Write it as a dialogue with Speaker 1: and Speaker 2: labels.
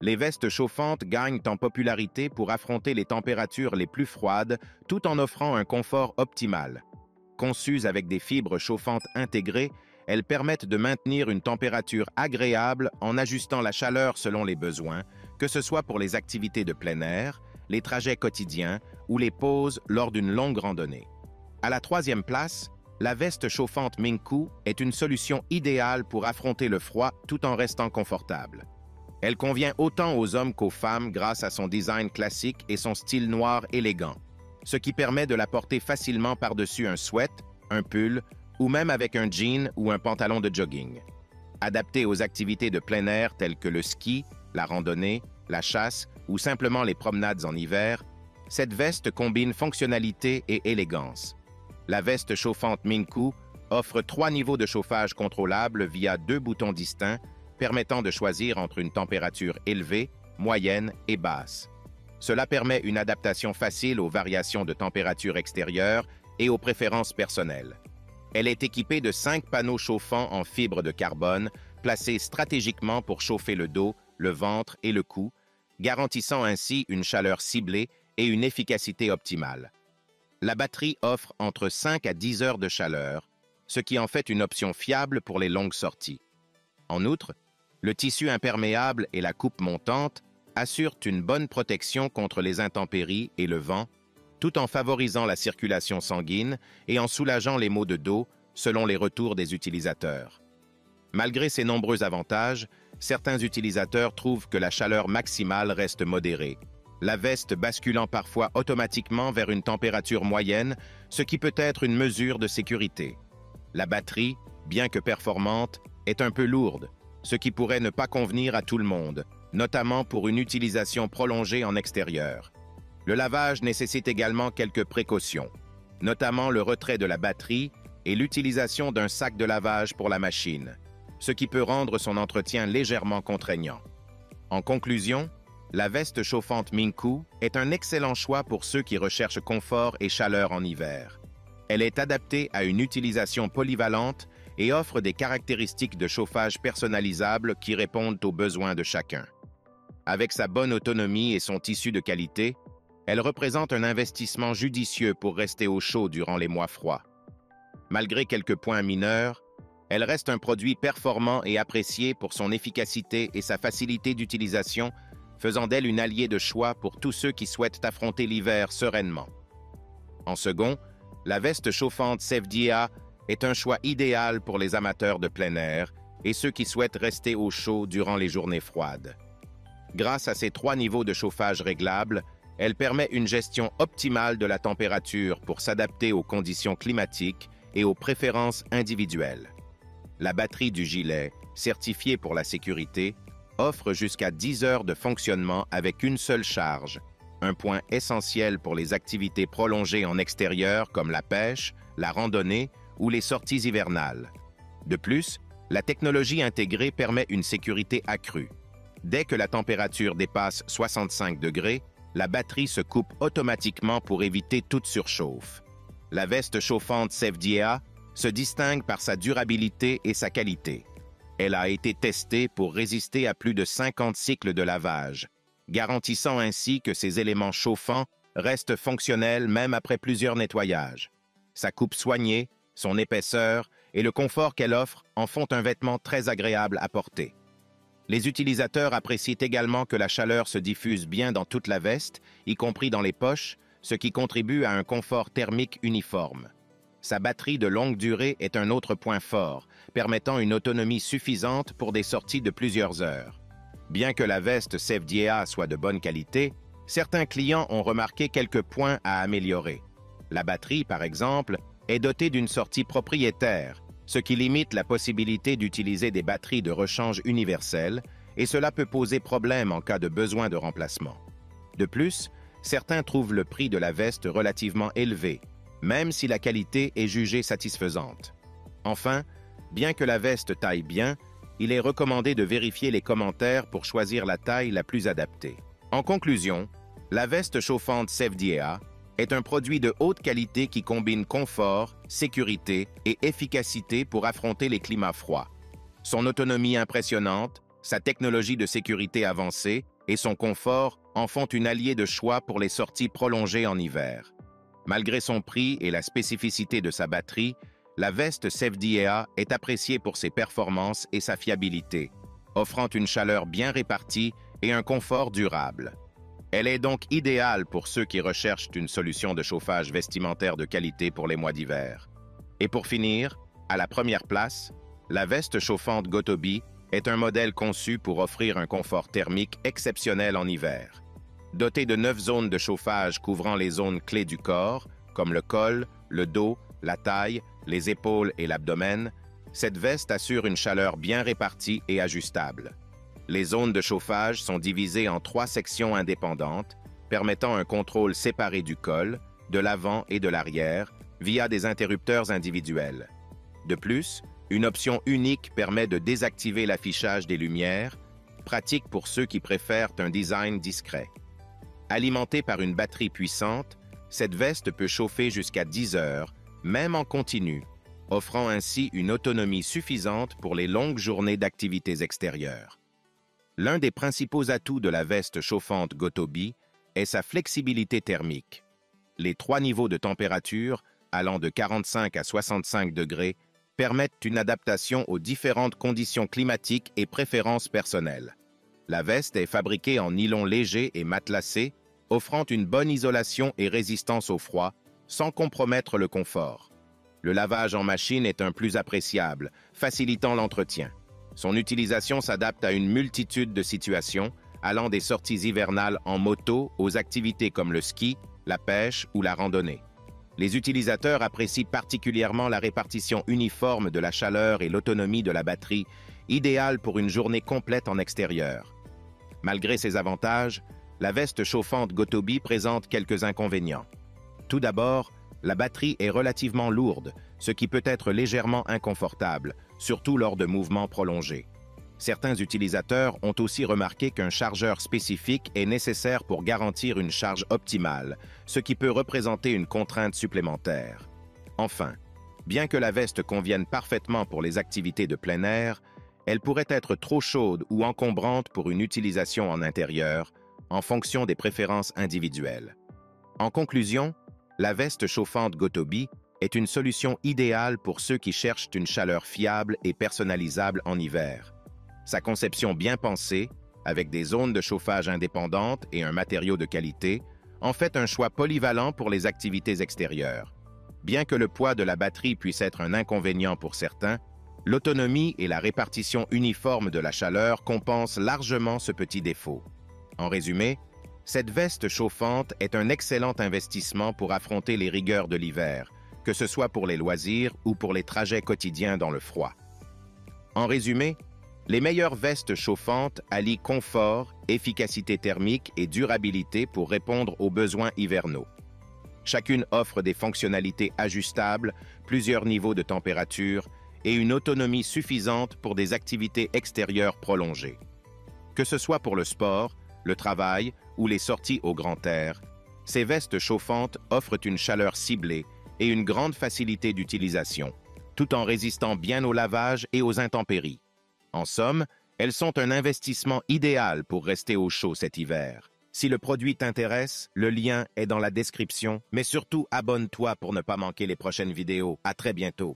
Speaker 1: Les vestes chauffantes gagnent en popularité pour affronter les températures les plus froides tout en offrant un confort optimal. Conçues avec des fibres chauffantes intégrées, elles permettent de maintenir une température agréable en ajustant la chaleur selon les besoins, que ce soit pour les activités de plein air, les trajets quotidiens ou les pauses lors d'une longue randonnée. À la troisième place, la veste chauffante Mingku est une solution idéale pour affronter le froid tout en restant confortable. Elle convient autant aux hommes qu'aux femmes grâce à son design classique et son style noir élégant, ce qui permet de la porter facilement par-dessus un sweat, un pull ou même avec un jean ou un pantalon de jogging. Adaptée aux activités de plein air telles que le ski, la randonnée, la chasse ou simplement les promenades en hiver, cette veste combine fonctionnalité et élégance. La veste chauffante Mingku offre 3 niveaux de chauffage contrôlables via 2 boutons distincts permettant de choisir entre une température élevée, moyenne et basse. Cela permet une adaptation facile aux variations de température extérieure et aux préférences personnelles. Elle est équipée de 5 panneaux chauffants en fibre de carbone placés stratégiquement pour chauffer le dos, le ventre et le cou, garantissant ainsi une chaleur ciblée et une efficacité optimale. La batterie offre entre 5 à 10 heures de chaleur, ce qui en fait une option fiable pour les longues sorties. En outre, le tissu imperméable et la coupe montante assurent une bonne protection contre les intempéries et le vent, tout en favorisant la circulation sanguine et en soulageant les maux de dos selon les retours des utilisateurs. Malgré ces nombreux avantages, certains utilisateurs trouvent que la chaleur maximale reste modérée, la veste basculant parfois automatiquement vers une température moyenne, ce qui peut être une mesure de sécurité. La batterie, bien que performante, est un peu lourde, ce qui pourrait ne pas convenir à tout le monde, notamment pour une utilisation prolongée en extérieur. Le lavage nécessite également quelques précautions, notamment le retrait de la batterie et l'utilisation d'un sac de lavage pour la machine, ce qui peut rendre son entretien légèrement contraignant. En conclusion, la veste chauffante Mingku est un excellent choix pour ceux qui recherchent confort et chaleur en hiver. Elle est adaptée à une utilisation polyvalente et offre des caractéristiques de chauffage personnalisables qui répondent aux besoins de chacun. Avec sa bonne autonomie et son tissu de qualité, elle représente un investissement judicieux pour rester au chaud durant les mois froids. Malgré quelques points mineurs, elle reste un produit performant et apprécié pour son efficacité et sa facilité d'utilisation, faisant d'elle une alliée de choix pour tous ceux qui souhaitent affronter l'hiver sereinement. En second, la veste chauffante Sevdia est un choix idéal pour les amateurs de plein air et ceux qui souhaitent rester au chaud durant les journées froides. Grâce à ses 3 niveaux de chauffage réglables, elle permet une gestion optimale de la température pour s'adapter aux conditions climatiques et aux préférences individuelles. La batterie du gilet, certifiée pour la sécurité, offre jusqu'à 10 heures de fonctionnement avec une seule charge, un point essentiel pour les activités prolongées en extérieur comme la pêche, la randonnée ou les sorties hivernales. De plus, la technologie intégrée permet une sécurité accrue. Dès que la température dépasse 65 degrés, la batterie se coupe automatiquement pour éviter toute surchauffe. La veste chauffante Sevdia se distingue par sa durabilité et sa qualité. Elle a été testée pour résister à plus de 50 cycles de lavage, garantissant ainsi que ses éléments chauffants restent fonctionnels même après plusieurs nettoyages. Sa coupe soignée, son épaisseur et le confort qu'elle offre en font un vêtement très agréable à porter. Les utilisateurs apprécient également que la chaleur se diffuse bien dans toute la veste, y compris dans les poches, ce qui contribue à un confort thermique uniforme. Sa batterie de longue durée est un autre point fort, permettant une autonomie suffisante pour des sorties de plusieurs heures. Bien que la veste Sevdia soit de bonne qualité, certains clients ont remarqué quelques points à améliorer. La batterie, par exemple, est dotée d'une sortie propriétaire, ce qui limite la possibilité d'utiliser des batteries de rechange universelles, et cela peut poser problème en cas de besoin de remplacement. De plus, certains trouvent le prix de la veste relativement élevé, même si la qualité est jugée satisfaisante. Enfin, bien que la veste taille bien, il est recommandé de vérifier les commentaires pour choisir la taille la plus adaptée. En conclusion, la veste chauffante Sevdia est un produit de haute qualité qui combine confort, sécurité et efficacité pour affronter les climats froids. Son autonomie impressionnante, Sa technologie de sécurité avancée et son confort en font une alliée de choix pour les sorties prolongées en hiver. Malgré son prix et la spécificité de sa batterie, la veste CFDA est appréciée pour ses performances et sa fiabilité, offrant une chaleur bien répartie et un confort durable. Elle est donc idéale pour ceux qui recherchent une solution de chauffage vestimentaire de qualité pour les mois d'hiver. Et pour finir, à la première place, la veste chauffante Gotobi est un modèle conçu pour offrir un confort thermique exceptionnel en hiver. Dotée de 9 zones de chauffage couvrant les zones clés du corps, comme le col, le dos, la taille, les épaules et l'abdomen, cette veste assure une chaleur bien répartie et ajustable. Les zones de chauffage sont divisées en 3 sections indépendantes, permettant un contrôle séparé du col, de l'avant et de l'arrière, via des interrupteurs individuels. De plus, une option unique permet de désactiver l'affichage des lumières, pratique pour ceux qui préfèrent un design discret. Alimentée par une batterie puissante, cette veste peut chauffer jusqu'à 10 heures, même en continu, offrant ainsi une autonomie suffisante pour les longues journées d'activités extérieures. L'un des principaux atouts de la veste chauffante Gotobi est sa flexibilité thermique. Les 3 niveaux de température, allant de 45 à 65 degrés, permettent une adaptation aux différentes conditions climatiques et préférences personnelles. La veste est fabriquée en nylon léger et matelassé, offrant une bonne isolation et résistance au froid, sans compromettre le confort. Le lavage en machine est un plus appréciable, facilitant l'entretien. Son utilisation s'adapte à une multitude de situations, allant des sorties hivernales en moto aux activités comme le ski, la pêche ou la randonnée. Les utilisateurs apprécient particulièrement la répartition uniforme de la chaleur et l'autonomie de la batterie, idéale pour une journée complète en extérieur. Malgré ces avantages, la veste chauffante Gotobi présente quelques inconvénients. Tout d'abord, la batterie est relativement lourde, ce qui peut être légèrement inconfortable, surtout lors de mouvements prolongés. Certains utilisateurs ont aussi remarqué qu'un chargeur spécifique est nécessaire pour garantir une charge optimale, ce qui peut représenter une contrainte supplémentaire. Enfin, bien que la veste convienne parfaitement pour les activités de plein air, elle pourrait être trop chaude ou encombrante pour une utilisation en intérieur, en fonction des préférences individuelles. En conclusion, la veste chauffante Gotobi est une solution idéale pour ceux qui cherchent une chaleur fiable et personnalisable en hiver. Sa conception bien pensée, avec des zones de chauffage indépendantes et un matériau de qualité, en fait un choix polyvalent pour les activités extérieures. Bien que le poids de la batterie puisse être un inconvénient pour certains, l'autonomie et la répartition uniforme de la chaleur compensent largement ce petit défaut. En résumé, cette veste chauffante est un excellent investissement pour affronter les rigueurs de l'hiver, que ce soit pour les loisirs ou pour les trajets quotidiens dans le froid. En résumé, les meilleures vestes chauffantes allient confort, efficacité thermique et durabilité pour répondre aux besoins hivernaux. Chacune offre des fonctionnalités ajustables, plusieurs niveaux de température et une autonomie suffisante pour des activités extérieures prolongées. Que ce soit pour le sport, le travail ou les sorties au grand air, ces vestes chauffantes offrent une chaleur ciblée et une grande facilité d'utilisation, tout en résistant bien au lavage et aux intempéries. En somme, elles sont un investissement idéal pour rester au chaud cet hiver. Si le produit t'intéresse, le lien est dans la description, mais surtout abonne-toi pour ne pas manquer les prochaines vidéos. À très bientôt.